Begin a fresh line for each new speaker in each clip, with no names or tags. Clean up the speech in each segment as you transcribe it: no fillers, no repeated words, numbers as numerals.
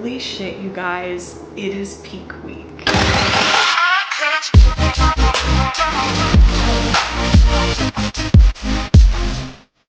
Holy shit, you guys, it is peak week.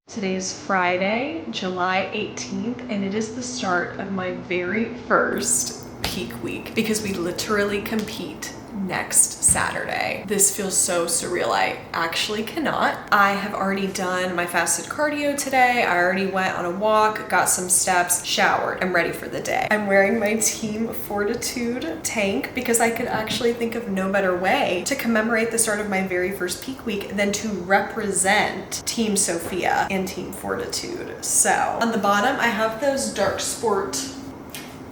Today is Friday, July 18th, and it is the start of my very first peak week because we literally compete next Saturday. This feels so surreal. I actually cannot. I have already done my fasted cardio today. I already went on a walk, got some steps, showered. I'm ready for the day. I'm wearing my Team Fortitude tank because I could actually think of no better way to commemorate the start of my very first peak week than to represent Team Sophia and Team Fortitude. So on the bottom, I have those dark sport,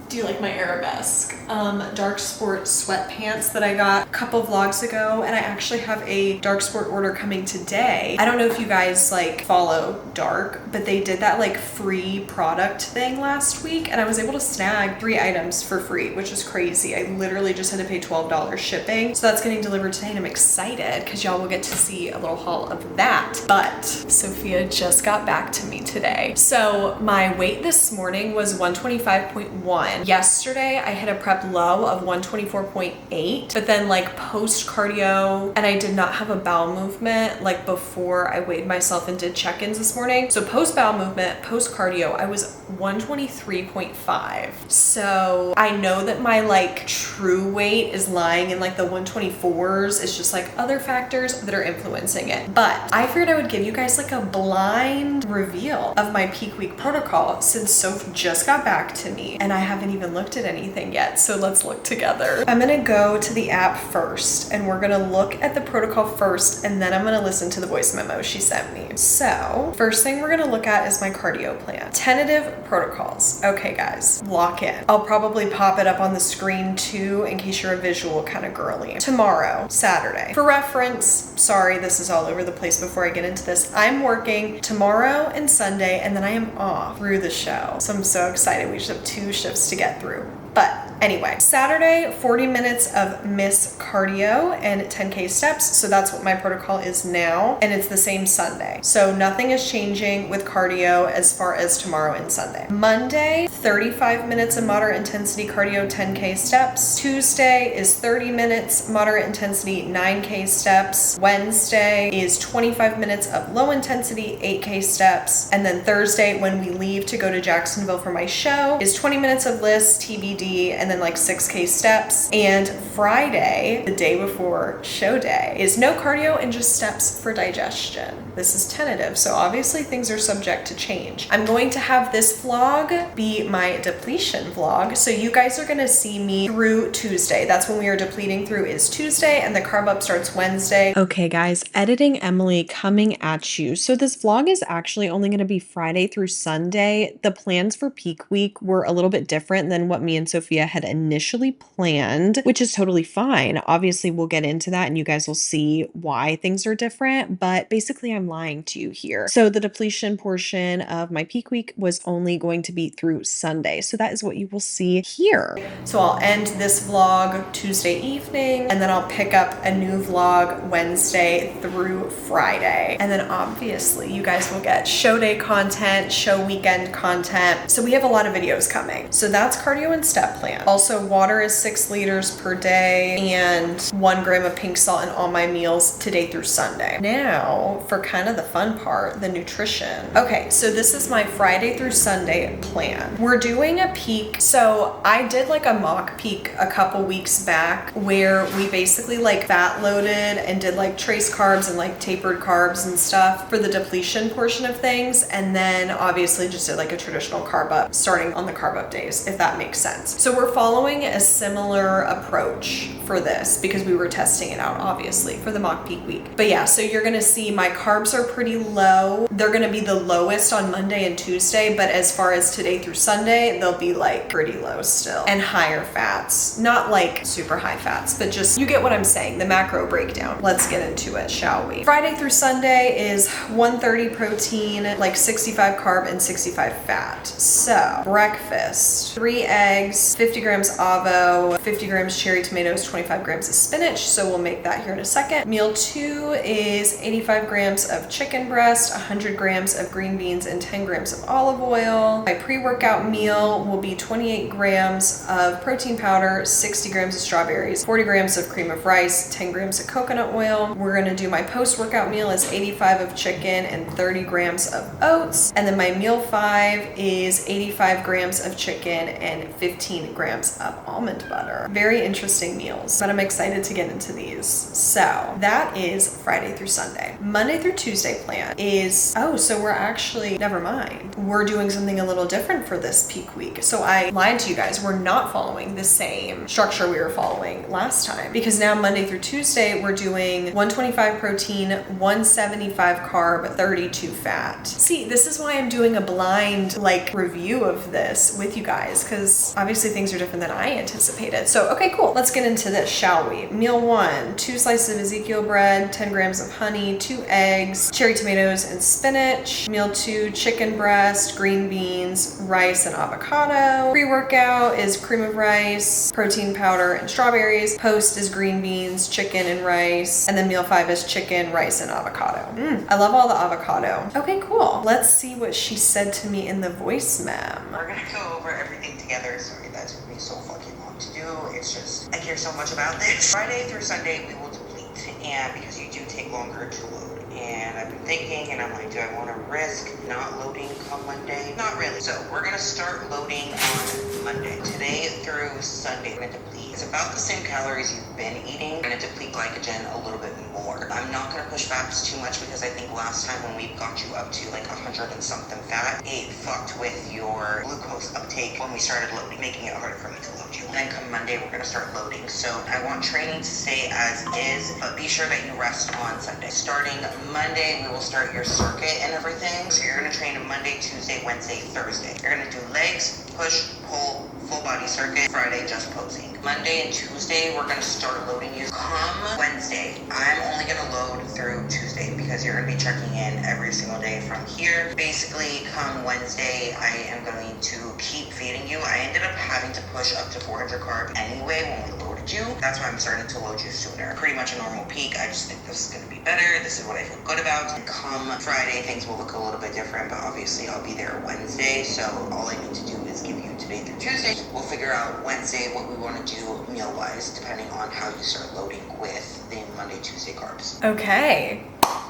do you like my arabesque? Dark sport sweatpants that I got a couple vlogs ago, and I actually have a dark sport order coming today. I don't know if you guys like follow Dark, but they did that like free product thing last week, and I was able to snag 3 items for free, which is crazy. I literally just had to pay $12 shipping. So that's getting delivered today, and I'm excited because y'all will get to see a little haul of that. But Sophia just got back to me today. So my weight this morning was 125.1. Yesterday I hit a prep low of 124.8, but then like post cardio, and I did not have a bowel movement like before I weighed myself and did check-ins this morning. So post bowel movement, post cardio, I was 123.5. So I know that my like true weight is lying in like the 124s. It's just like other factors that are influencing it. But I figured I would give you guys like a blind reveal of my peak week protocol since Soph just got back to me and I haven't even looked at anything yet. So let's look together. I'm gonna go to the app first and we're gonna look at the protocol first, and then I'm gonna listen to the voice memo she sent me. So first thing we're gonna look at is my cardio plan. Tentative protocols. Okay guys, lock in. I'll probably pop it up on the screen too in case you're a visual kind of girly. Tomorrow, Saturday. For reference, sorry this is all over the place before I get into this, I'm working tomorrow and Sunday, and then I am off through the show. So I'm so excited. We just have 2 shifts to get through. But anyway, Saturday, 40 minutes of miss cardio and 10K steps. So that's what my protocol is now. And it's the same Sunday. So nothing is changing with cardio as far as tomorrow and Sunday. Monday, 35 minutes of moderate intensity cardio, 10K steps. Tuesday is 30 minutes, moderate intensity, 9K steps. Wednesday is 25 minutes of low intensity, 8K steps. And then Thursday, when we leave to go to Jacksonville for my show, is 20 minutes of list, TBD, and then like 6K steps. And Friday, the day before show day, is no cardio and just steps for digestion. This is tentative, so obviously things are subject to change. I'm going to have this vlog be my depletion vlog, so you guys are gonna see me through Tuesday. That's when we are depleting through, is Tuesday, and the carb up starts Wednesday. Okay guys, editing Emily coming at you. So this vlog is actually only gonna be Friday through Sunday. The plans for peak week were a little bit different than what me and Sophia had initially planned, which is totally fine. Obviously, we'll get into that and you guys will see why things are different, but basically I'm lying to you here. So the depletion portion of my peak week was only going to be through Sunday. So that is what you will see here. So I'll end this vlog Tuesday evening, and then I'll pick up a new vlog Wednesday through Friday. And then obviously you guys will get show day content, show weekend content. So we have a lot of videos coming. So that's cardio and step plan. Also, water is 6 liters per day and 1 gram of pink salt in all my meals today through Sunday. Now for kind of the fun part, the nutrition. Okay, so this is my Friday through Sunday plan. We're doing a peak. So I did like a mock peak a couple weeks back where we basically like fat loaded and did like trace carbs and like tapered carbs and stuff for the depletion portion of things. And then obviously just did like a traditional carb up starting on the carb up days, if that makes sense. So we're following a similar approach for this because we were testing it out obviously for the mock peak week. But yeah, so you're gonna see my carbs are pretty low. They're gonna be the lowest on Monday and Tuesday, but as far as today through Sunday, they'll be like pretty low still, and higher fats. Not like super high fats, but just, you get what I'm saying, the macro breakdown. Let's get into it, shall we? Friday through Sunday is 130 protein, like 65 carb and 65 fat. So breakfast, 3 eggs, 50 grams avo, 50 grams cherry tomatoes, 25 grams of spinach. So we'll make that here in a second. Meal 2 is 85 grams of chicken breast, 100 grams of green beans, and 10 grams of olive oil. My pre-workout Pre-workout meal will be 28 grams of protein powder, 60 grams of strawberries, 40 grams of cream of rice, 10 grams of coconut oil. We're gonna do my post-workout meal is 85 of chicken and 30 grams of oats. And then my meal 5 is 85 grams of chicken and 15 grams of almond butter. Very interesting meals, but I'm excited to get into these. So that is Friday through Sunday. Monday through Tuesday plan is, oh, so we're actually, never mind. We're doing something a little different for this peak week. So I lied to you guys. We're not following the same structure we were following last time, because now Monday through Tuesday, we're doing 125 protein, 175 carb, 32 fat. See, this is why I'm doing a blind review of this with you guys, because obviously things are different than I anticipated. So, okay, cool. Let's get into this, shall we? Meal 1, 2 slices of Ezekiel bread, 10 grams of honey, 2 eggs, cherry tomatoes and spinach. Meal 2, chicken breast, green beans, rice and avocado. Pre-workout is cream of rice, protein powder and strawberries. Post is green beans, chicken and rice. And then meal 5 is chicken, rice and avocado. I love all the avocado. Okay, cool. Let's see what she said to me in the voice mem.
We're gonna go over everything together. Sorry, that's gonna be so fucking long to do. It's just, I care so much about this. Friday through Sunday, we will deplete. And because you do take longer to load. And I've been thinking, and I'm like, do I want to risk not loading come Monday? Not really. So we're gonna start loading on Monday. Today through Sunday, we're gonna deplete. It's about the same calories you've been eating. We're gonna deplete glycogen a little bit more. I'm not gonna push fats too much because I think last time when we got you up to 100 and something fat, it fucked with your glucose uptake when we started loading, making it harder for me to load you. And then come Monday, we're gonna start loading. So I want training to stay as is, but be sure that you rest on Sunday. Starting Monday, we will start your circuit and everything. So you're gonna train Monday, Tuesday, Wednesday, Thursday. You're gonna do legs, push, pull, full body circuit. Friday, just posing. Monday and Tuesday, we're gonna start loading you. Come Wednesday, I'm only gonna load through Tuesday because you're gonna be checking in every single day from here. Basically, come Wednesday, I am going to keep feeding you. I ended up having to push up to 400 carb anyway when we loaded you. That's why I'm starting to load you sooner. Pretty much a normal peak. I just think this is gonna be better. This is what I feel good about. And come Friday, things will look a little bit different, but obviously I'll be there Wednesday. So all I need to do is give you today through Tuesday. We'll figure out Wednesday what we want to do meal-wise, depending on how you start loading with the Monday, Tuesday carbs.
Okay.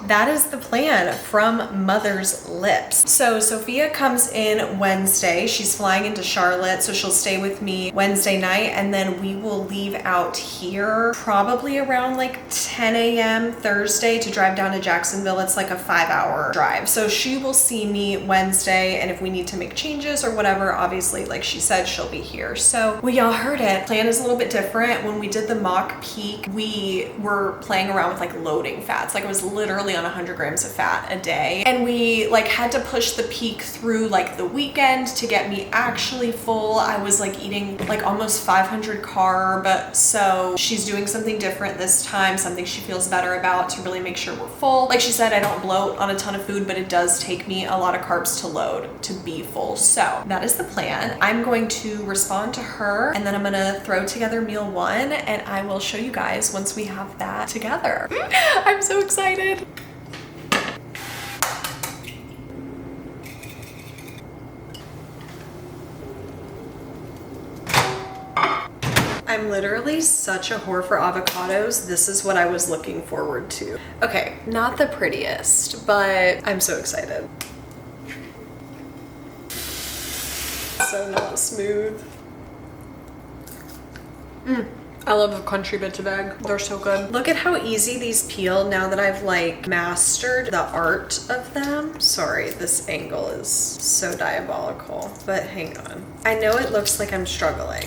That is the plan from Mother's lips. So Sophia comes in Wednesday. She's flying into Charlotte, so she'll stay with me Wednesday night, and then we will leave out here probably around 10 a.m. Thursday to drive down to Jacksonville. It's a 5-hour drive. So she will see me Wednesday, and if we need to make changes or whatever, obviously, like she said, she'll be here. So we all heard it. Plan is a little bit different. When we did the mock peak, we were playing around with loading fats. It was literally on 100 grams of fat a day, and we had to push the peak through the weekend to get me actually full. I was eating almost 500 carb. So she's doing something different this time, something she feels better about to really make sure we're full. Like she said, I don't bloat on a ton of food, but it does take me a lot of carbs to load to be full. So that is the plan. I'm going to respond to her, and then I'm gonna throw together meal 1, and I will show you guys once we have that together. I'm so excited. I'm literally such a whore for avocados. This is what I was looking forward to. Okay, not the prettiest, but I'm so excited. So not smooth. I love the country bits of egg. They're so good. Look at how easy these peel now that I've mastered the art of them. Sorry, this angle is so diabolical, but hang on. I know it looks like I'm struggling,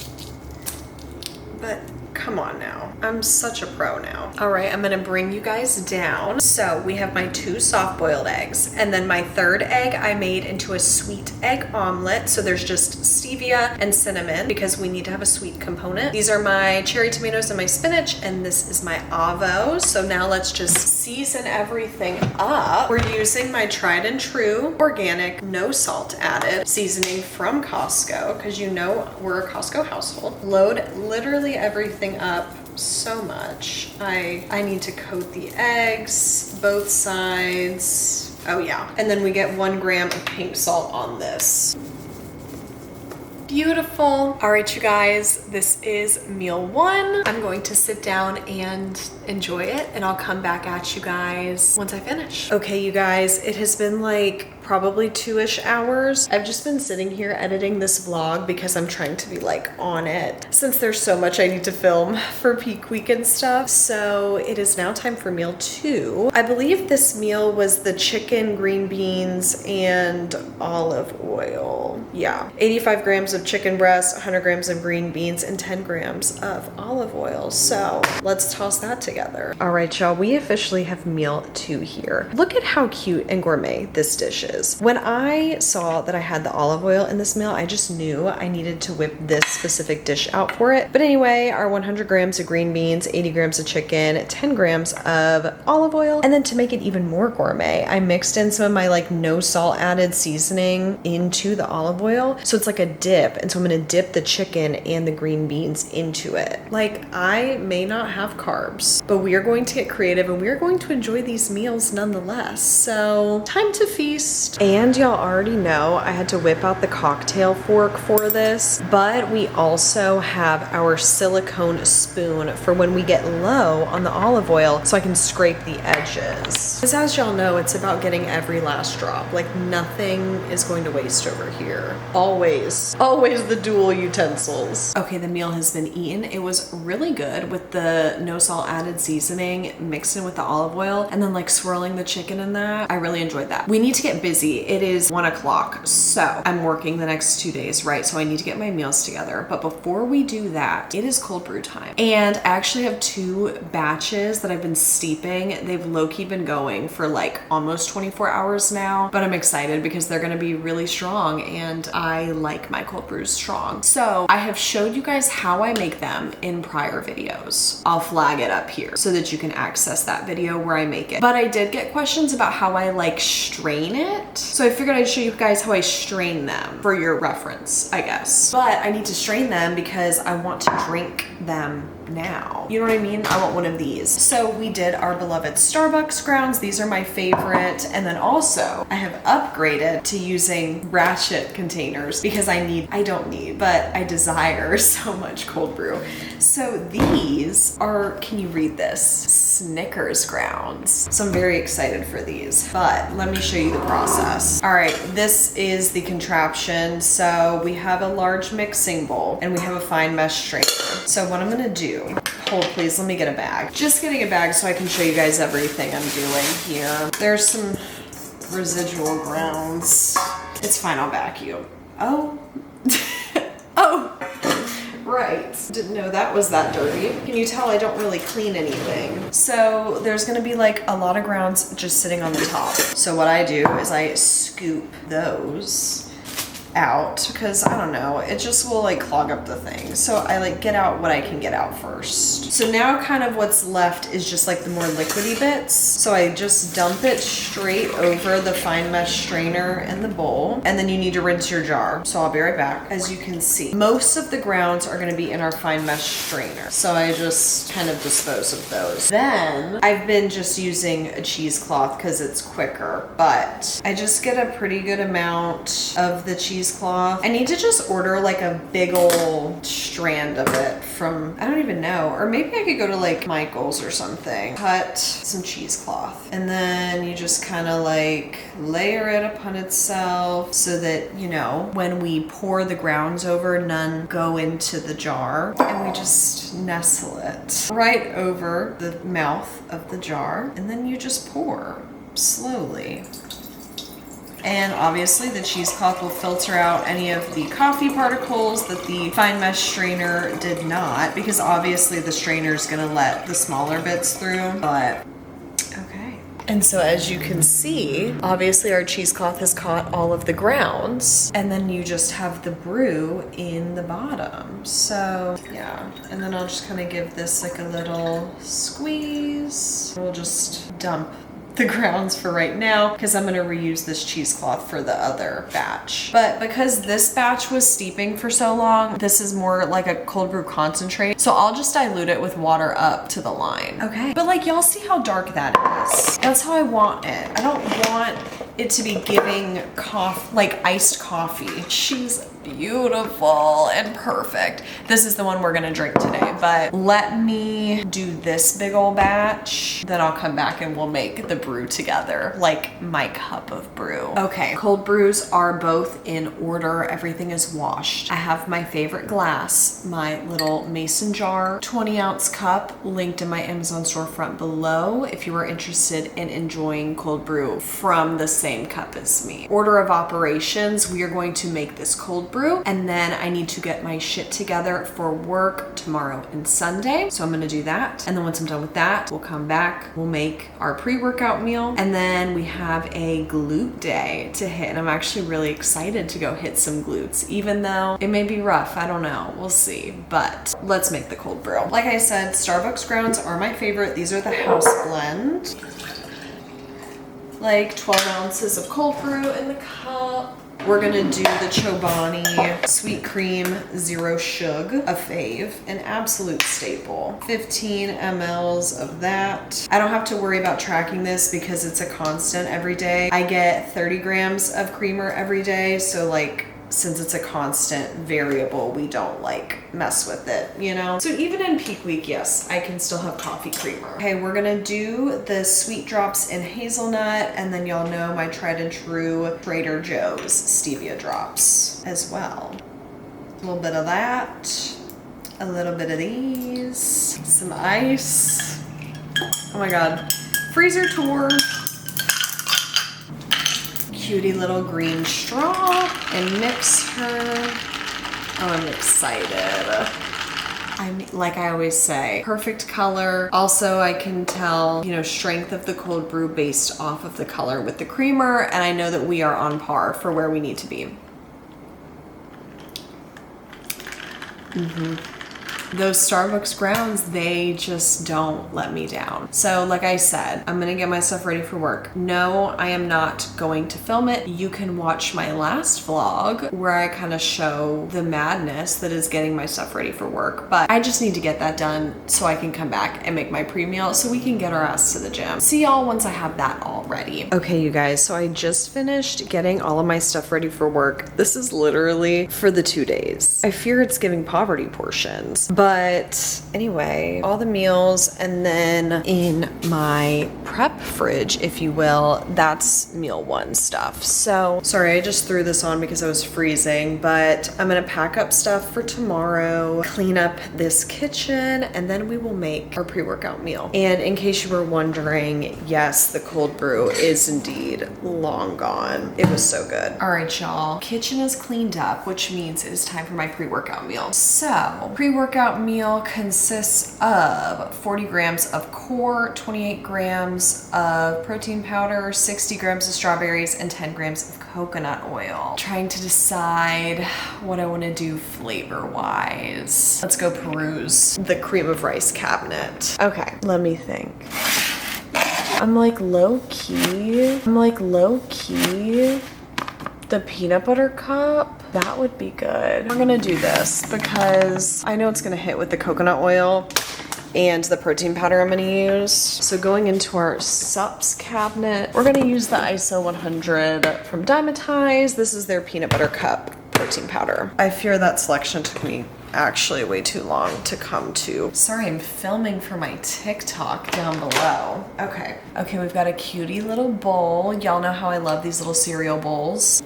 but come on now. I'm such a pro now. All right, I'm gonna bring you guys down. So we have my 2 soft-boiled eggs, and then my 3rd egg I made into a sweet egg omelet. So there's just stevia and cinnamon because we need to have a sweet component. These are my cherry tomatoes and my spinach, and this is my avo. So now let's just season everything up. We're using my tried and true organic, no salt added seasoning from Costco, because you know we're a Costco household. Load literally everything up so much. I need to coat the eggs, both sides. Oh yeah. And then we get 1 gram of pink salt on this. Beautiful. All right, you guys, this is meal one. I'm going to sit down and enjoy it, and I'll come back at you guys once I finish. Okay, you guys, it has been like probably 2-ish hours. I've just been sitting here editing this vlog because I'm trying to be like on it since there's so much I need to film for peak week and stuff. So it is now time for meal two. I believe this meal was the chicken, green beans, and olive oil. Yeah, 85 grams of chicken breast, 100 grams of green beans, and 10 grams of olive oil. So let's toss that together. All right, y'all, we officially have meal two here. Look at how cute and gourmet this dish is. When I saw that I had the olive oil in this meal, I just knew I needed to whip this specific dish out for it. But anyway, our 100 grams of green beans, 80 grams of chicken, 10 grams of olive oil. And then to make it even more gourmet, I mixed in some of my like no salt added seasoning into the olive oil. So it's like a dip. And so I'm gonna dip the chicken and the green beans into it. Like, I may not have carbs, but we are going to get creative and we are going to enjoy these meals nonetheless. So time to feast. And y'all already know I had to whip out the cocktail fork for this, but we also have our silicone spoon for when we get low on the olive oil so I can scrape the edges. Because as y'all know, it's about getting every last drop. Like, nothing is going to waste over here. Always the dual utensils. Okay, the meal has been eaten. It was really good with the no salt added seasoning mixed in with the olive oil and then like swirling the chicken in that. I really enjoyed that. We need to get busy. It is 1 o'clock, so I'm working the next 2 days, right? So I need to get my meals together. But before we do that, it is cold brew time. And I actually have 2 batches that I've been steeping. They've low-key been going for like almost 24 hours now, but I'm excited because they're gonna be really strong and I like my cold brews strong. So I have showed you guys how I make them in prior videos. I'll flag it up here so that you can access that video where I make it. But I did get questions about how I like strain it. So I figured I'd show you guys how I strain them for your reference, I guess. But I need to strain them because I want to drink them now. You know what I mean? I want one of these. So we did our beloved Starbucks grounds. These are my favorite. And then also I have upgraded to using ratchet containers because I desire so much cold brew. So these are, can you read this? Snickers grounds. So I'm very excited for these, but let me show you the process. All right, this is the contraption. So we have a large mixing bowl and we have a fine mesh strainer. So what I'm gonna do, hold please, let me get a bag. Just getting a bag so I can show you guys everything I'm doing here. There's some residual grounds. It's fine, I'll vacuum. Oh, oh. Right. Didn't know that was that dirty. Can you tell I don't really clean anything? So there's gonna be like a lot of grounds just sitting on the top. So what I do is I scoop those out because I don't know, it just will like clog up the thing. So I like get out what I can get out first. So now kind of what's left is just like the more liquidy bits. So I just dump it straight over the fine mesh strainer in the bowl, and then you need to rinse your jar. So I'll be right back. As you can see, most of the grounds are going to be in our fine mesh strainer. So I just kind of dispose of those. Then I've been just using a cheesecloth because it's quicker, but I just get a pretty good amount of the cheesecloth. I need to just order like a big old strand of it from, I don't even know, or maybe I could go to like Michael's or something. Cut some cheesecloth and then you just kind of like layer it upon itself so that, you know, when we pour the grounds over, none go into the jar, and we just nestle it right over the mouth of the jar, and then you just pour slowly. And obviously the cheesecloth will filter out any of the coffee particles that the fine mesh strainer did not, because obviously the strainer is gonna let the smaller bits through, but okay. And so as you can see, obviously our cheesecloth has caught all of the grounds, and then you just have the brew in the bottom. So yeah, and then I'll just kind of give this like a little squeeze. We'll just dump the grounds for right now because I'm gonna reuse this cheesecloth for the other batch. But because this batch was steeping for so long, this is more like a cold brew concentrate. So I'll just dilute it with water up to the line. Okay. But like, y'all see how dark that is? That's how I want it. I don't want it to be giving coffee, like iced coffee. She's beautiful and perfect. This is the one we're gonna drink today, but let me do this big old batch, then I'll come back and we'll make the brew together, like my cup of brew. Okay, cold brews are both in order. Everything is washed. I have my favorite glass, my little mason jar, 20-ounce cup, linked in my Amazon storefront below if you are interested in enjoying cold brew from the same cup as me. Order of operations, we are going to make this cold brew, and then I need to get my shit together for work tomorrow and Sunday. So I'm gonna do that. And then once I'm done with that, we'll come back, we'll make our pre-workout meal, and then we have a glute day to hit. And I'm actually really excited to go hit some glutes, even though it may be rough. I don't know, we'll see. But let's make the cold brew. Like I said, Starbucks grounds are my favorite. These are the house blend. Like 12 ounces of cold brew in the cup. We're gonna do the Chobani Sweet Cream Zero Shug, a fave, an absolute staple. 15 mLs of that. I don't have to worry about tracking this because it's a constant every day. I get 30 grams of creamer every day, so like, since it's a constant variable, we don't like mess with it, you know? So even in peak week, yes, I can still have coffee creamer. Okay, we're gonna do the sweet drops in hazelnut, and then y'all know my tried and true Trader Joe's stevia drops as well. A little bit of that, a little bit of these, some ice. Oh my God, freezer tour. Cutie little green straw and mix her. Oh, I'm excited. Like I always say, perfect color. Also, I can tell, you know, strength of the cold brew based off of the color with the creamer, and I know that we are on par for where we need to be. Those Starbucks grounds, they just don't let me down. So like I said, I'm gonna get my stuff ready for work. No, I am not going to film it. You can watch my last vlog where I kind of show the madness that is getting my stuff ready for work. But I just need to get that done so I can come back and make my pre-meal so we can get our ass to the gym. See y'all once I have that all ready. Okay, you guys, so I just finished getting all of my stuff ready for work. This is literally for the 2 days. I fear it's giving poverty portions. But anyway, all the meals, and then in my prep fridge, if you will, that's meal one stuff. So sorry, I just threw this on because I was freezing, but I'm gonna pack up stuff for tomorrow, clean up this kitchen, and then we will make our pre-workout meal. And in case you were wondering, yes, the cold brew is indeed long gone. It was so good. All right, y'all, kitchen is cleaned up, which means it is time for my pre-workout meal. So pre-workout meal consists of 40 grams of core, 28 grams of protein powder, 60 grams of strawberries, and 10 grams of coconut oil. Trying to decide what I want to do flavor-wise. Let's go peruse the cream of rice cabinet. Okay, let me think. I'm like low-key. The peanut butter cup, that would be good. We're gonna do this because I know it's gonna hit with the coconut oil and the protein powder I'm gonna use. So going into our sups cabinet, we're gonna use the ISO 100 from Dymatize. This is their peanut butter cup protein powder. I fear that selection took me actually way too long to come to. Sorry, I'm filming for my TikTok down below. Okay, we've got a cutie little bowl. Y'all know how I love these little cereal bowls.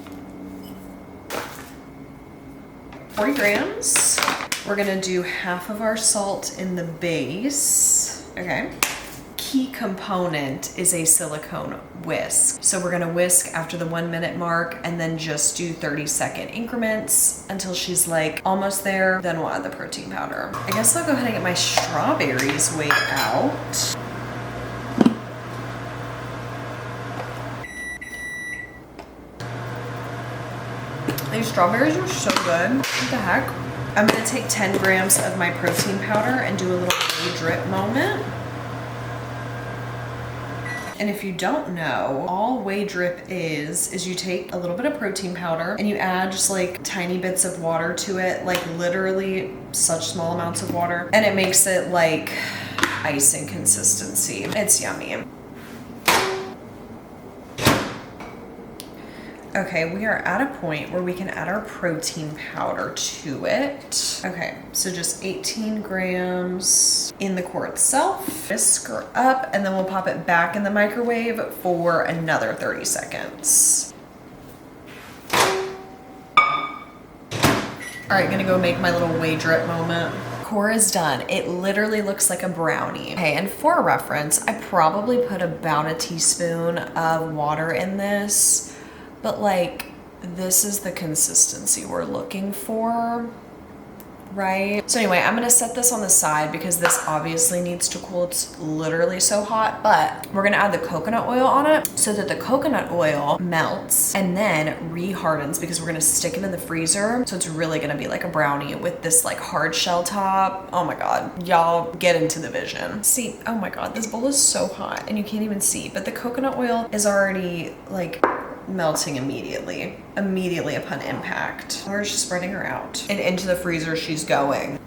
40 grams. We're gonna do half of our salt in the base. Okay. Key component is a silicone whisk. So we're gonna whisk after the 1 minute mark and then just do 30-second increments until she's like almost there. Then we'll add the protein powder. I guess I'll go ahead and get my strawberries weighed out. These strawberries are so good. What the heck? I'm gonna take 10 grams of my protein powder and do a little drip moment. And if you don't know, all whey drip is you take a little bit of protein powder and you add just like tiny bits of water to it, like literally such small amounts of water, and it makes it like icing consistency. It's yummy. Okay, we are at a point where we can add our protein powder to it. Okay, so just 18 grams in the core itself. Whisk her up, and then we'll pop it back in the microwave for another 30 seconds. All right, gonna go make my little whey drip moment. Core is done. It literally looks like a brownie. Okay, and for reference, I probably put about a teaspoon of water in this, but like, this is the consistency we're looking for, right? So anyway, I'm gonna set this on the side because this obviously needs to cool. It's literally so hot, but we're gonna add the coconut oil on it so that the coconut oil melts and then re-hardens, because we're gonna stick it in the freezer. So it's really gonna be like a brownie with this like hard shell top. Oh my God, y'all get into the vision. See, oh my God, this bowl is so hot and you can't even see, but the coconut oil is already like melting immediately upon impact. We're just spreading her out and into the freezer she's going.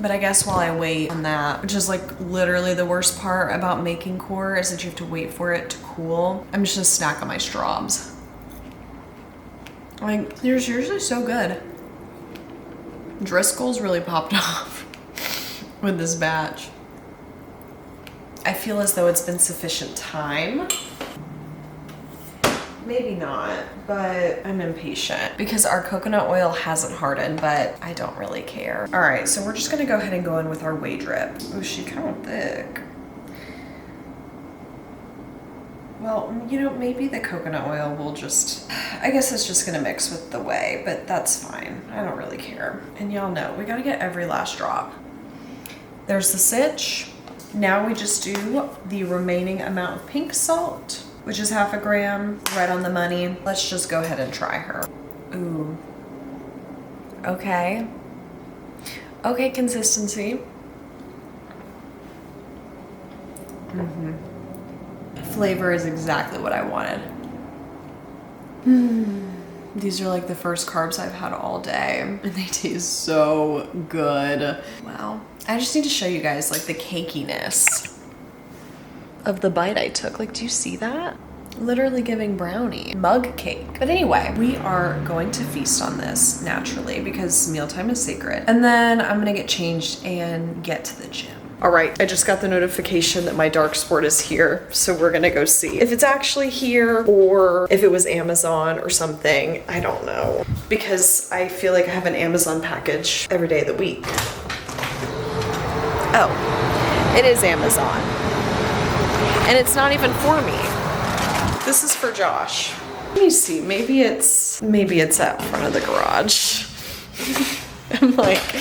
But I guess while I wait on that, which is like literally the worst part about making core, is that you have to wait for it to cool. I'm just gonna snack on my straws. Like, they're seriously so good. Driscoll's really popped off with this batch. I feel as though it's been sufficient time. Maybe not, but I'm impatient because our coconut oil hasn't hardened, but I don't really care. All right, so we're just gonna go ahead and go in with our whey drip. Oh, she's kind of thick. Well, you know, maybe the coconut oil will just, I guess it's just gonna mix with the whey, but that's fine. I don't really care. And y'all know, we gotta get every last drop. There's the sitch. Now we just do the remaining amount of pink salt, which is 1/2 gram, right on the money. Let's just go ahead and try her. Ooh. Okay. Okay, consistency. Flavor is exactly what I wanted. These are like the first carbs I've had all day, and they taste so good. Wow. I just need to show you guys like the cakiness of the bite I took. Like, do you see that? Literally giving brownie mug cake. But anyway, we are going to feast on this naturally because mealtime is sacred. And then I'm gonna get changed and get to the gym. All right, I just got the notification that my dark sport is here, so we're gonna go see if it's actually here or if it was Amazon or something. I don't know, because I feel like I have an Amazon package every day of the week. Oh, it is Amazon. And it's not even for me. This is for Josh. Let me see, maybe it's out front of the garage. I'm like,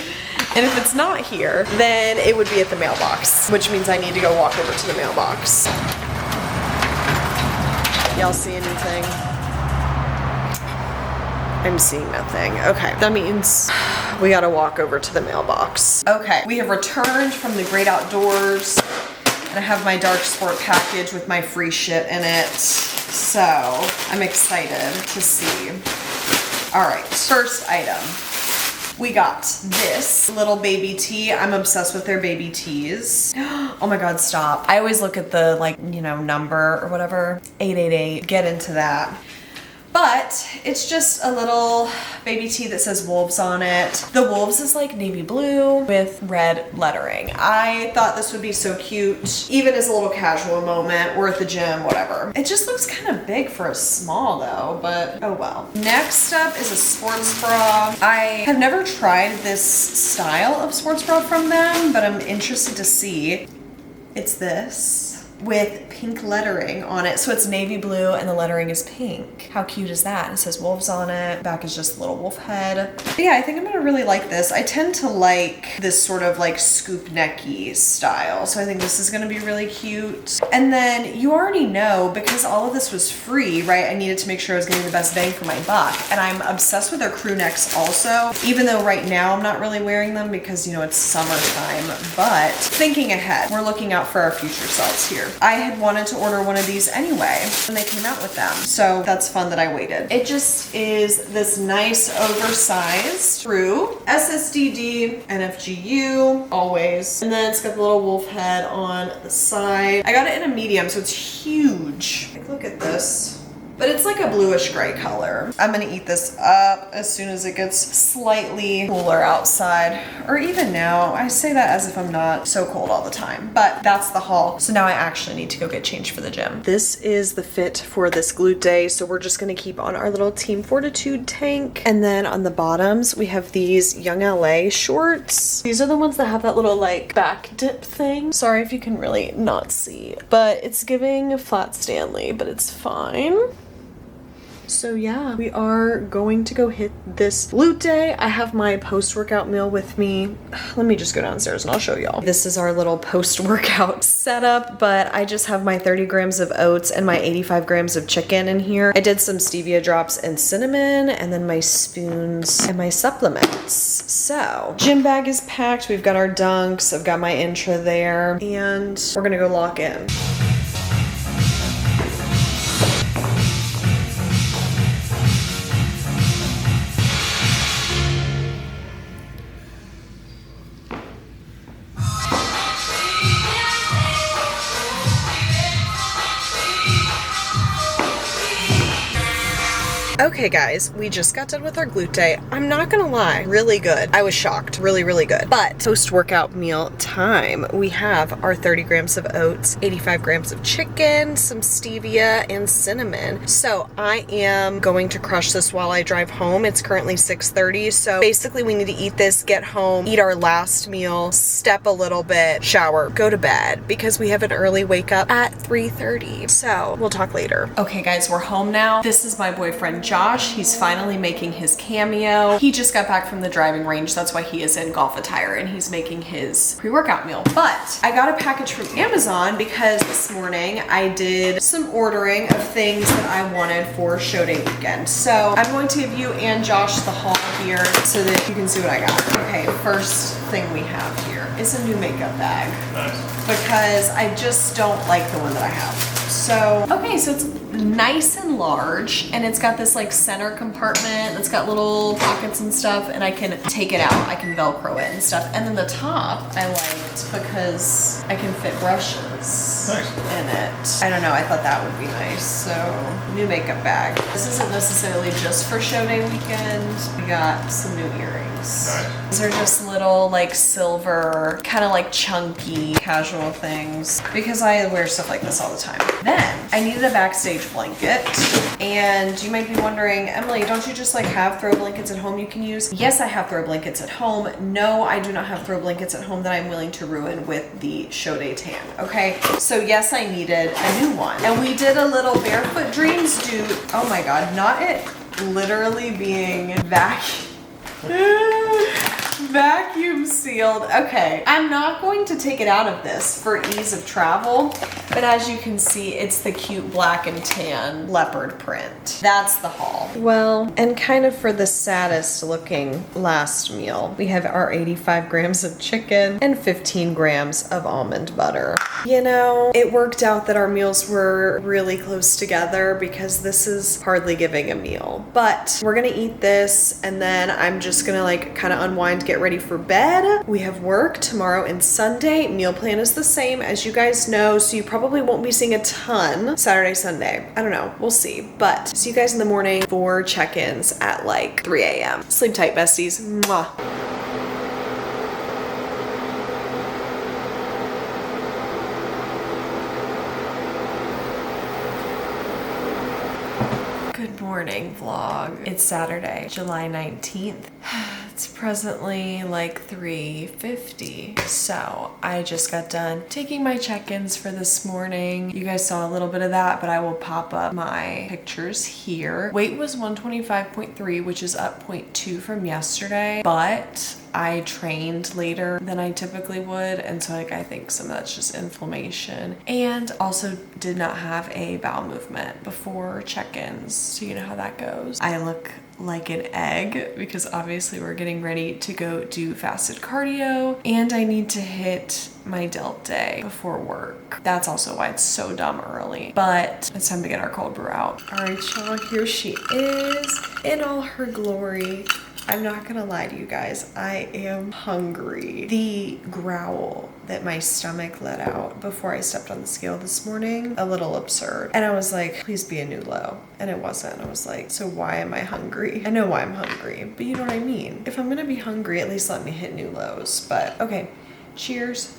and if it's not here, then it would be at the mailbox, which means I need to go walk over to the mailbox. Y'all see anything? I'm seeing nothing. Okay, that means we gotta walk over to the mailbox. Okay, we have returned from the great outdoors, and I have my dark sport package with my free shit in it. So I'm excited to see. All right, first item. We got this little baby tee. I'm obsessed with their baby tees. Oh my God, stop. I always look at the like, you know, number or whatever, 888, get into that. But it's just a little baby tee that says Wolves on it. The Wolves is like navy blue with red lettering. I thought this would be so cute, even as a little casual moment or at the gym, whatever. It just looks kind of big for a small though, but oh well. Next up is a sports bra. I have never tried this style of sports bra from them, but I'm interested to see. It's this with pink lettering on it. So it's navy blue and the lettering is pink. How cute is that? It says Wolves on it. Back is just a little wolf head. But yeah, I think I'm gonna really like this. I tend to like this sort of like scoop necky style. So I think this is gonna be really cute. And then you already know, because all of this was free, right? I needed to make sure I was getting the best bang for my buck. And I'm obsessed with their crew necks also, even though right now I'm not really wearing them because, you know, it's summertime. But thinking ahead, we're looking out for our future selves here. I had wanted to order one of these anyway when they came out with them. So that's fun that I waited. It just is this nice oversized Brew, SSDD, NFGU, always. And then it's got the little wolf head on the side. I got it in a medium, so it's huge. Like, look at this. But it's like a bluish gray color. I'm gonna eat this up as soon as it gets slightly cooler outside. Or even now. I say that as if I'm not so cold all the time. But that's the haul. So now I actually need to go get changed for the gym. This is the fit for this glute day. So we're just gonna keep on our little Team Fortitude tank. And then on the bottoms, we have these Young LA shorts. These are the ones that have that little like back dip thing. Sorry if you can really not see. But it's giving Flat Stanley, but it's fine. So yeah, we are going to go hit this glute day. I have my post-workout meal with me. Let me just go downstairs and I'll show y'all. This is our little post-workout setup, but I just have my 30 grams of oats and my 85 grams of chicken in here. I did some stevia drops and cinnamon, and then my spoons and my supplements. So, gym bag is packed. We've got our dunks. I've got my intra there, and we're gonna go lock in. Okay guys, we just got done with our glute day. I'm not gonna lie, really good. I was shocked, really, really good. But post-workout meal time, we have our 30 grams of oats, 85 grams of chicken, some stevia, and cinnamon. So I am going to crush this while I drive home. It's currently 6:30, so basically we need to eat this, get home, eat our last meal, step a little bit, shower, go to bed, because we have an early wake up at 3:30. So we'll talk later. Okay guys, we're home now. This is my boyfriend, Josh. He's finally making his cameo. He just got back from the driving range. That's why he is in golf attire, and he's making his pre-workout meal. But I got a package from Amazon because this morning I did some ordering of things that I wanted for show day weekend. So I'm going to give you and Josh the haul here so that you can see what I got. Okay, first thing we have here is a new makeup bag. Nice. Because I just don't like the one that I have. So, okay, so it's nice and large, and it's got this like center compartment that's got little pockets and stuff, and I can take it out, I can Velcro it and stuff. And then the top I liked because I can fit brushes in it. I don't know, I thought that would be nice. So, new makeup bag. This isn't necessarily just for show day weekend. We got some new earrings. Nice. These are just little like silver, kind of like chunky casual things because I wear stuff like this all the time. Then I needed a backstage blanket, and you might be wondering, Emily, don't you just like have throw blankets at home you can use? Yes, I have throw blankets at home. No, I do not have throw blankets at home that I'm willing to ruin with the show day tan. Okay, so yes, I needed a new one, and we did a little Barefoot Dreams dude. Oh my god, not it literally being vacuum sealed. Okay, I'm not going to take it out of this for ease of travel, but as you can see, it's the cute black and tan leopard print. That's the haul. Well, and kind of for the saddest looking last meal, we have our 85 grams of chicken and 15 grams of almond butter. You know, it worked out that our meals were really close together because this is hardly giving a meal, but we're gonna eat this, and then I'm just gonna like kind of unwind, get ready for bed. We have work tomorrow and Sunday. Meal plan is the same as you guys know, so you probably won't be seeing a ton Saturday, Sunday. I don't know, we'll see. But see you guys in the morning for check-ins at like 3 a.m. Sleep tight, besties. Mwah. Good morning, vlog. It's Saturday, July 19th. It's presently like 3:50, so I just got done taking my check-ins for this morning. You guys saw a little bit of that, but I will pop up my pictures here. Weight was 125.3, which is up 0.2 from yesterday, but I trained later than I typically would, and so like I think some of that's just inflammation, and also did not have a bowel movement before check-ins, so you know how that goes. I look like an egg because obviously we're getting ready to go do fasted cardio and I need to hit my delt day before work. That's also why it's so dumb early, but it's time to get our cold brew out. All right, y'all, here she is in all her glory. I'm not gonna lie to you guys, I am hungry. The growl that my stomach let out before I stepped on the scale this morning, a little absurd. And I was like, please be a new low. And it wasn't. I was like, so why am I hungry? I know why I'm hungry, but you know what I mean? If I'm gonna be hungry, at least let me hit new lows. But okay, cheers.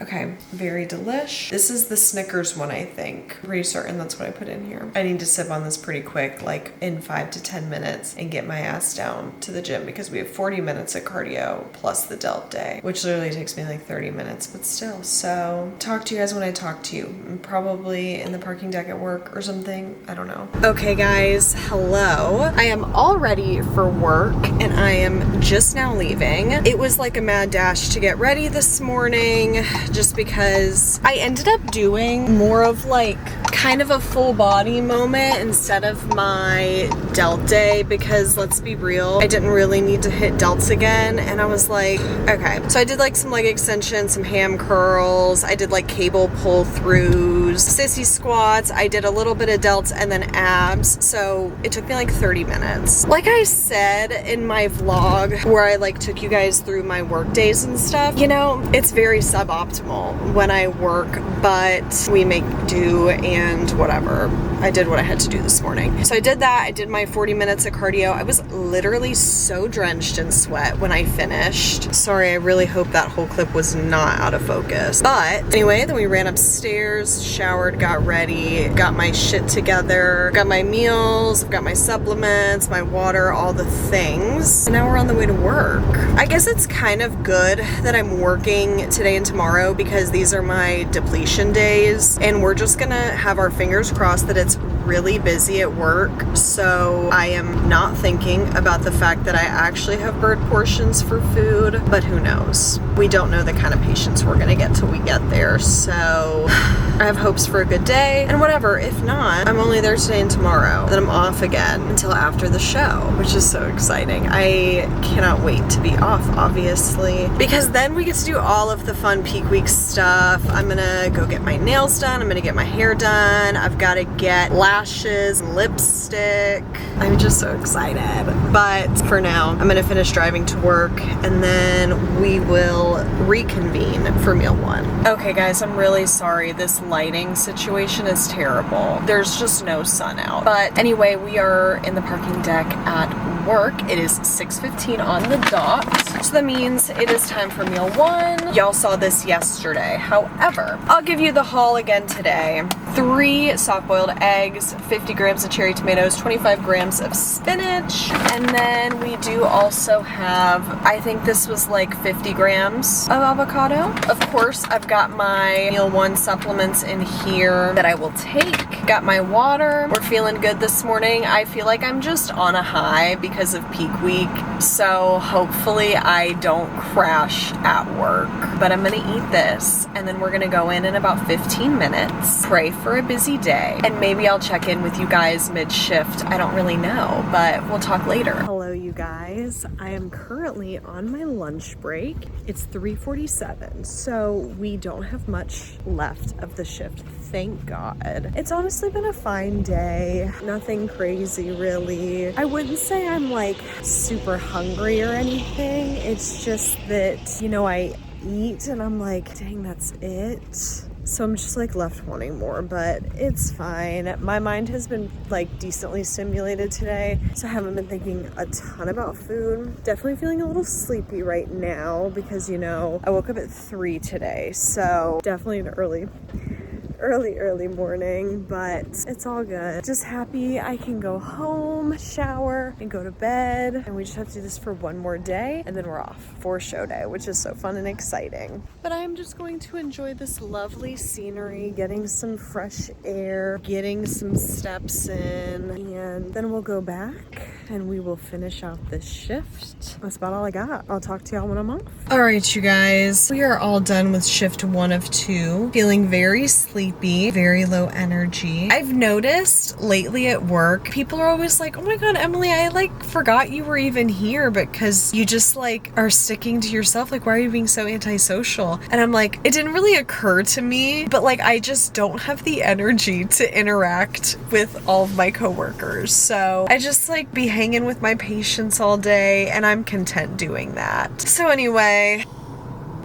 Okay, very delish. This is the Snickers one, I think. Pretty certain that's what I put in here. I need to sip on this pretty quick, like in 5 to 10 minutes and get my ass down to the gym because we have 40 minutes of cardio plus the delt day, which literally takes me like 30 minutes, but still. So talk to you guys when I talk to you. I'm probably in the parking deck at work or something. I don't know. Okay, guys, hello. I am all ready for work and I am just now leaving. It was like a mad dash to get ready this morning, just because I ended up doing more of like kind of a full body moment instead of my delt day because let's be real, I didn't really need to hit delts again. And I was like, okay. So I did like some leg extensions, some ham curls. I did like cable pull throughs, sissy squats. I did a little bit of delts and then abs. So it took me like 30 minutes. Like I said in my vlog where I like took you guys through my work days and stuff, you know, it's very suboptimal when I work, but we make do and whatever. I did what I had to do this morning. So I did that. I did my 40 minutes of cardio. I was literally so drenched in sweat when I finished. Sorry, I really hope that whole clip was not out of focus. But anyway, then we ran upstairs, showered, got ready, got my shit together, got my meals, got my supplements, my water, all the things. And now we're on the way to work. I guess it's kind of good that I'm working today and tomorrow because these are my depletion days and we're just gonna have our fingers crossed that it's really busy at work, so I am not thinking about the fact that I actually have bird portions for food, but who knows? We don't know the kind of patience we're gonna get till we get there, so I have hopes for a good day, and whatever, if not, I'm only there today and tomorrow, then I'm off again until after the show, which is so exciting. I cannot wait to be off, obviously, because then we get to do all of the fun peak week stuff. I'm gonna go get my nails done, I'm gonna get my hair done, I've gotta get lashes and lipstick. I'm just so excited. But for now, I'm gonna finish driving to work and then we will reconvene for meal one. Okay guys, I'm really sorry. This lighting situation is terrible. There's just no sun out. But anyway, we are in the parking deck at work. It is 6:15 on the dot. So that means it is time for meal one. Y'all saw this yesterday. However, I'll give you the haul again today. 3 soft-boiled eggs, 50 grams of cherry tomatoes, 25 grams of spinach, and then we do also have, I think this was like 50 grams of avocado. Of course, I've got my meal one supplements in here that I will take. Got my water. We're feeling good this morning. I feel like I'm just on a high because of peak week, so hopefully I don't crash at work. But I'm gonna eat this, and then we're gonna go in about 15 minutes, pray for a busy day, and maybe I'll check in with you guys mid-shift. I don't really know, but we'll talk later. Hello, you guys. I am currently on my lunch break. It's 3:47, so we don't have much left of the shift. Thank God. It's honestly been a fine day. Nothing crazy, really. I wouldn't say I'm like super hungry or anything. It's just that, you know, I eat and I'm like, dang, that's it. So I'm just like left wanting more, but it's fine. My mind has been like decently stimulated today, so I haven't been thinking a ton about food. Definitely feeling a little sleepy right now because, you know, I woke up at 3 today, so definitely an early morning, but it's all good. Just happy I can go home, shower, and go to bed, and we just have to do this for one more day, and then we're off for show day, which is so fun and exciting. But I'm just going to enjoy this lovely scenery, getting some fresh air, getting some steps in, and then we'll go back and we will finish out this shift. That's about all I got. I'll talk to y'all when I'm off. All right, you guys, we are all done with shift 1 of 2. Feeling very sleepy. sleepy, very low energy. I've noticed lately at work, people are always like, oh my God, Emily, I like forgot you were even here because you just like are sticking to yourself. Like, why are you being so antisocial? And I'm like, it didn't really occur to me, but like, I just don't have the energy to interact with all of my coworkers. So I just like be hanging with my patients all day, and I'm content doing that. So anyway,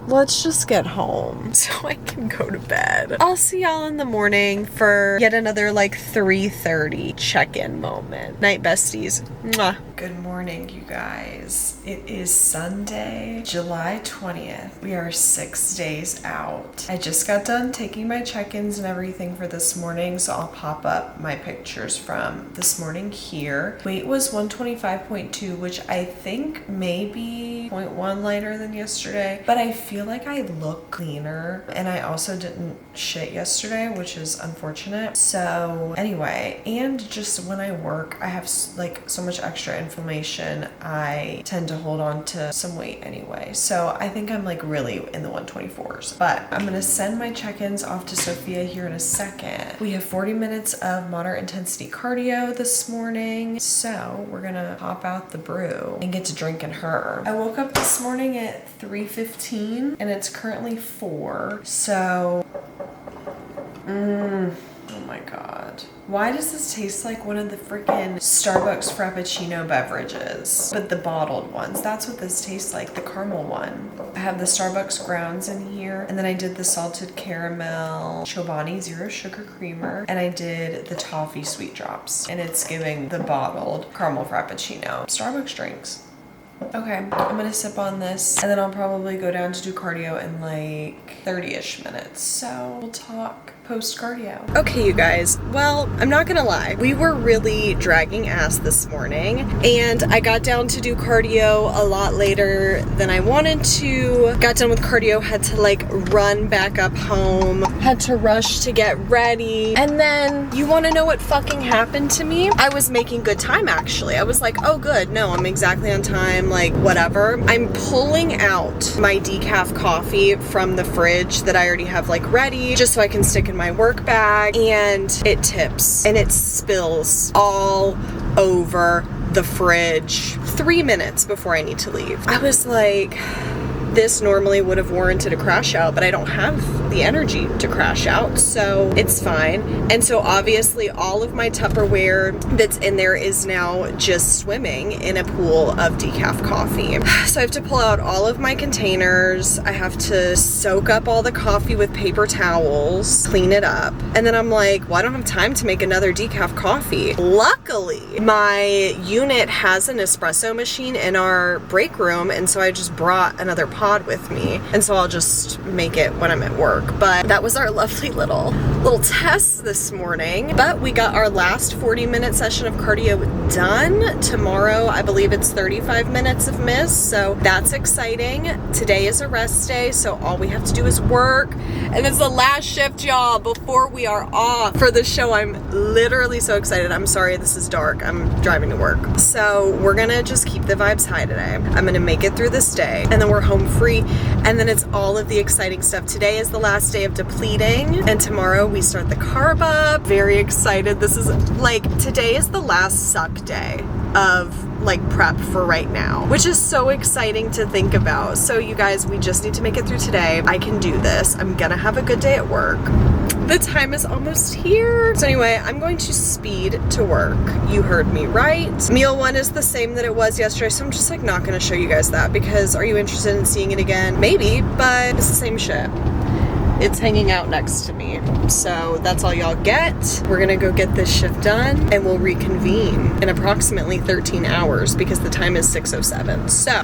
let's just get home so I can go to bed. I'll see y'all in the morning for yet another like 3:30 check-in moment. Night, besties. Mwah. Good morning, you guys. It is Sunday, July 20th. We are 6 days out. I just got done taking my check-ins and everything for this morning, so I'll pop up my pictures from this morning here. Weight was 125.2, which I think may be 0.1 lighter than yesterday, but I feel like I look cleaner, and I also didn't shit yesterday, which is unfortunate. So anyway, and just when I work, I have like so much extra inflammation, I tend to hold on to some weight anyway. So I think I'm like really in the 124s, but I'm gonna send my check-ins off to Sophia here in a second. We have 40 minutes of moderate intensity cardio this morning, so we're gonna hop out the brew and get to drinking her. I woke up this morning at 3:15 and it's currently 4, so oh my God. Why does this taste like one of the freaking Starbucks Frappuccino beverages? But the bottled ones. That's what this tastes like, the caramel one. I have the Starbucks grounds in here, and then I did the salted caramel Chobani zero sugar creamer, and I did the toffee sweet drops, and it's giving the bottled caramel Frappuccino. Starbucks drinks. Okay, I'm gonna sip on this, and then I'll probably go down to do cardio in like 30-ish minutes. So we'll talk post-cardio. Okay, you guys, well, I'm not gonna lie. We were really dragging ass this morning, and I got down to do cardio a lot later than I wanted to. Got done with cardio, had to like run back up home, had to rush to get ready, and then you wanna know what fucking happened to me? I was making good time, actually. I was like, oh good, no, I'm exactly on time, like whatever. I'm pulling out my decaf coffee from the fridge that I already have like ready, just so I can stick in my work bag, and it tips and it spills all over the fridge 3 minutes before I need to leave. I was like, this normally would have warranted a crash out, but I don't have the energy to crash out, so it's fine. And so obviously all of my Tupperware that's in there is now just swimming in a pool of decaf coffee. So I have to pull out all of my containers. I have to soak up all the coffee with paper towels, clean it up. And then I'm like, well, I don't have time to make another decaf coffee. Luckily, my unit has an espresso machine in our break room, and so I just brought another pod with me, and so I'll just make it when I'm at work. But that was our lovely little test this morning. But we got our last 40-minute session of cardio done. Tomorrow, I believe it's 35 minutes of miss, so that's exciting. Today is a rest day, so all we have to do is work, and it's the last shift, y'all, before we are off for the show. I'm literally so excited. I'm sorry this is dark. I'm driving to work. So we're gonna just keep the vibes high today. I'm gonna make it through this day, and then we're home free, and then it's all of the exciting stuff. Today is the last day of depleting, and tomorrow we start the carb-up. Very excited. This is like, today is the last suck day of like prep for right now, which is so exciting to think about. So you guys, we just need to make it through today. I can do this. I'm gonna have a good day at work. The time is almost here. So anyway, I'm going to speed to work. You heard me right. Meal 1 is the same that it was yesterday, so I'm just like not gonna show you guys that, because are you interested in seeing it again? Maybe, but it's the same shit. It's hanging out next to me. So that's all y'all get. We're gonna go get this shift done, and we'll reconvene in approximately 13 hours because the time is 6:07. So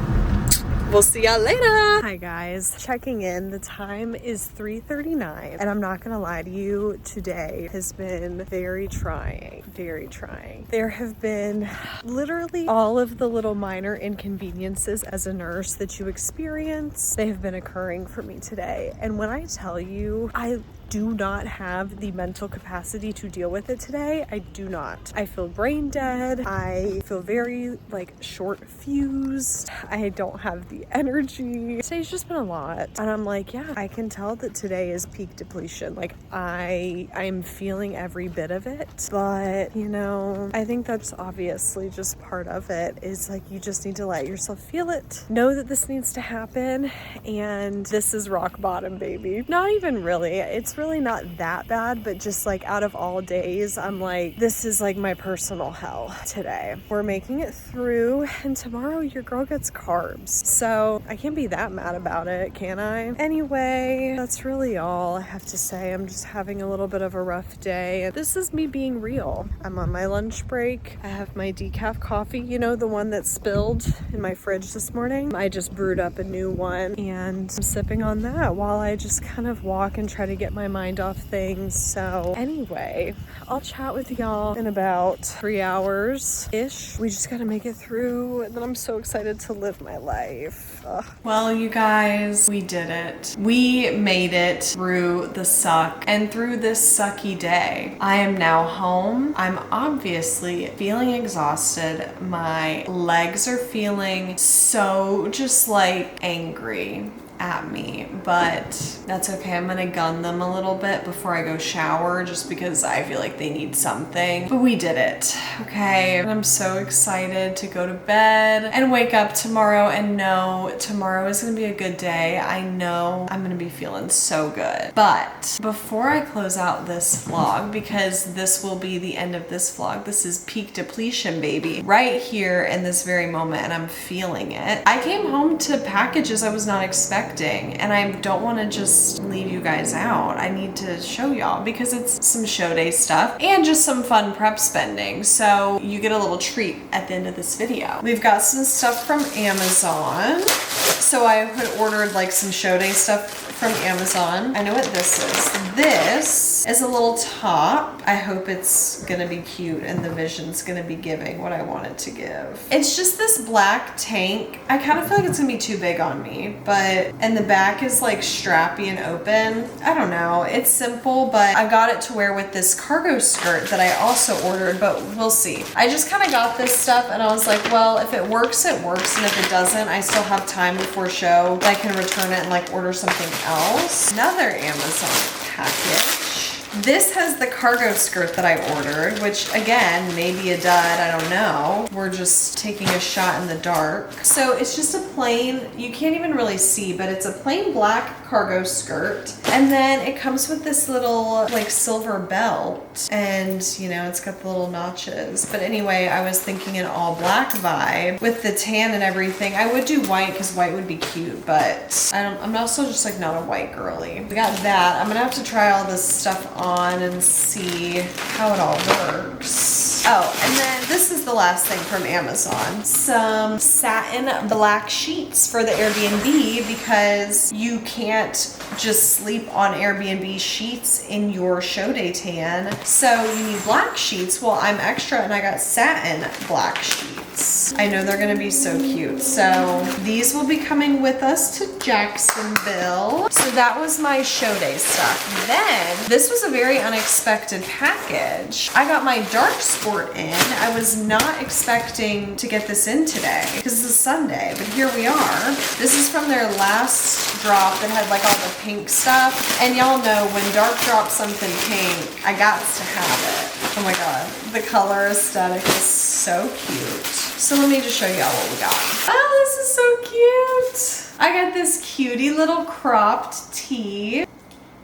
we'll see y'all later. Hi guys, checking in. The time is 3:39, and I'm not gonna lie to you, today has been very trying, very trying. There have been literally all of the little minor inconveniences as a nurse that you experience. They have been occurring for me today, and when I tell you, I do not have the mental capacity to deal with it today. I do not. I feel brain dead. I feel very like short fused. I don't have the energy. Today's just been a lot. And I'm like, yeah, I can tell that today is peak depletion. Like I'm feeling every bit of it. But, you know, I think that's obviously just part of it, is like you just need to let yourself feel it. Know that this needs to happen, and this is rock bottom, baby. Not even really. It's really not that bad, but just like out of all days, I'm like, this is like my personal hell today. We're making it through, and tomorrow your girl gets carbs. So I can't be that mad about it, can I? Anyway, that's really all I have to say. I'm just having a little bit of a rough day. This is me being real. I'm on my lunch break. I have my decaf coffee, you know, the one that spilled in my fridge this morning. I just brewed up a new one, and I'm sipping on that while I just kind of walk and try to get my mind off things. So anyway, I'll chat with y'all in about 3 hours-ish. We just gotta make it through, and then I'm so excited to live my life. Ugh. Well, you guys, we did it. We made it through the suck and through this sucky day. I am now home. I'm obviously feeling exhausted. My legs are feeling so just like angry at me, but that's okay. I'm gonna gun them a little bit before I go shower, just because I feel like they need something. But we did it, okay? And I'm so excited to go to bed and wake up tomorrow and know tomorrow is gonna be a good day. I know I'm gonna be feeling so good. But before I close out this vlog, because this will be the end of this vlog, this is peak depletion, baby, right here in this very moment, and I'm feeling it. I came home to packages I was not expecting, and I don't want to just leave you guys out. I need to show y'all because it's some show day stuff and just some fun prep spending. So you get a little treat at the end of this video. We've got some stuff from Amazon. So I had ordered like some show day stuff from Amazon. I know what this is. This is a little top. I hope it's gonna be cute and the vision's gonna be giving what I want it to give. It's just this black tank. I kind of feel like it's gonna be too big on me, and the back is like strappy and open. I don't know. It's simple, but I got it to wear with this cargo skirt that I also ordered, but we'll see. I just kind of got this stuff and I was like, well, if it works, it works. And if it doesn't, I still have time before show that I can return it and like order something else. Another Amazon package. This has the cargo skirt that I ordered, which again, maybe a dud, I don't know. We're just taking a shot in the dark. So it's just a plain, you can't even really see, but it's a plain black cargo skirt. And then it comes with this little like silver belt, and you know, it's got the little notches. But anyway, I was thinking an all black vibe with the tan and everything. I would do white because white would be cute, but I'm also just like not a white girly. We got that. I'm gonna have to try all this stuff on and see how it all works. Oh, and then this is the last thing from Amazon. Some satin black sheets for the Airbnb, because you can't just sleep on Airbnb sheets in your show day tan. So you need black sheets. Well, I'm extra and I got satin black sheets. I know they're gonna be so cute. So these will be coming with us to Jacksonville. So that was my show day stuff. Then this was a very unexpected package. I got my dark sport in. I was not expecting to get this in today because it's a Sunday, but here we are. This is from their last drop that had like all the pink stuff. And y'all know when Dark drops something pink, I got to have it. Oh my God, the color aesthetic is so cute. So let me just show y'all what we got. Oh, this is so cute. I got this cutie little cropped tee.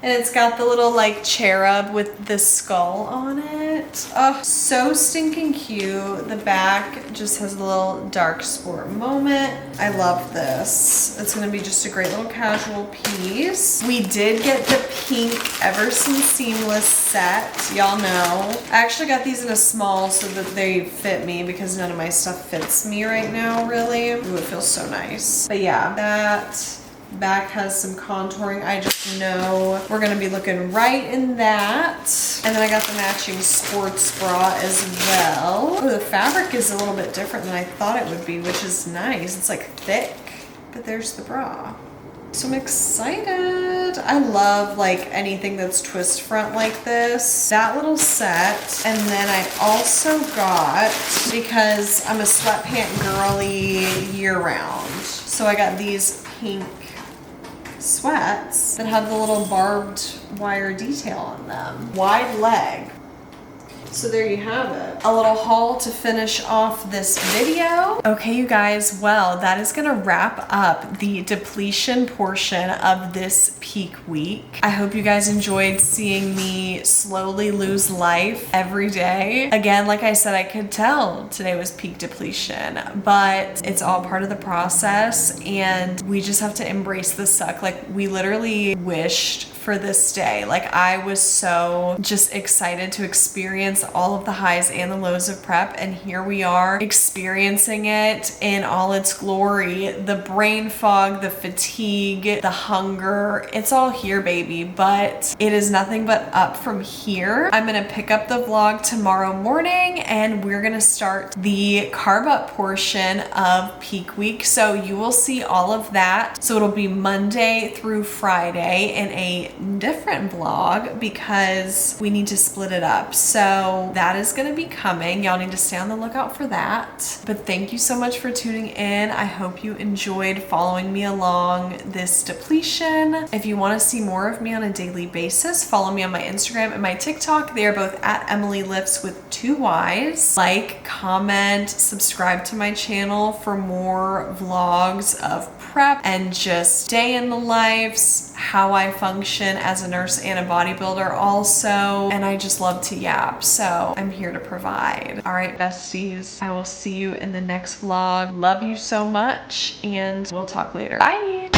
And it's got the little like cherub with the skull on it. Oh, so stinking cute. The back just has a little dark sport moment. I love this. It's gonna be just a great little casual piece. We did get the pink Everson Seamless set. Y'all know. I actually got these in a small so that they fit me because none of my stuff fits me right now, really. Ooh, it feels so nice. But yeah, that back has some contouring. I just know we're gonna be looking right in that. And then I got the matching sports bra as well. Oh, the fabric is a little bit different than I thought it would be, which is nice. It's like thick, but there's the bra. So I'm excited. I love like anything that's twist front like this. That little set. And then I also got, because I'm a sweatpant girly year round, so I got these pink sweats that have the little barbed wire detail on them. Wide leg. So there you have it. A little haul to finish off this video. Okay, you guys, well, that is gonna wrap up the depletion portion of this peak week. I hope you guys enjoyed seeing me slowly lose life every day. Again, like I said, I could tell today was peak depletion, but it's all part of the process and we just have to embrace the suck. Like, we literally wished for this day. Like, I was so just excited to experience all of the highs and the lows of prep, and here we are experiencing it in all its glory. The brain fog, the fatigue, the hunger, it's all here, baby, but it is nothing but up from here. I'm gonna pick up the vlog tomorrow morning and we're gonna start the carb up portion of peak week, so you will see all of that. So it'll be Monday through Friday in a different vlog because we need to split it up. So that is going to be coming. Y'all need to stay on the lookout for that. But thank you so much for tuning in. I hope you enjoyed following me along this depletion. If you want to see more of me on a daily basis, follow me on my Instagram and my TikTok. They are both at Emily Lifts with 2 Y's. Like, comment, subscribe to my channel for more vlogs of prep and just day in the lives, how I function as a nurse and a bodybuilder also, and I just love to yap, so I'm here to provide. All right, besties, I will see you in the next vlog. Love you so much, and we'll talk later. Bye.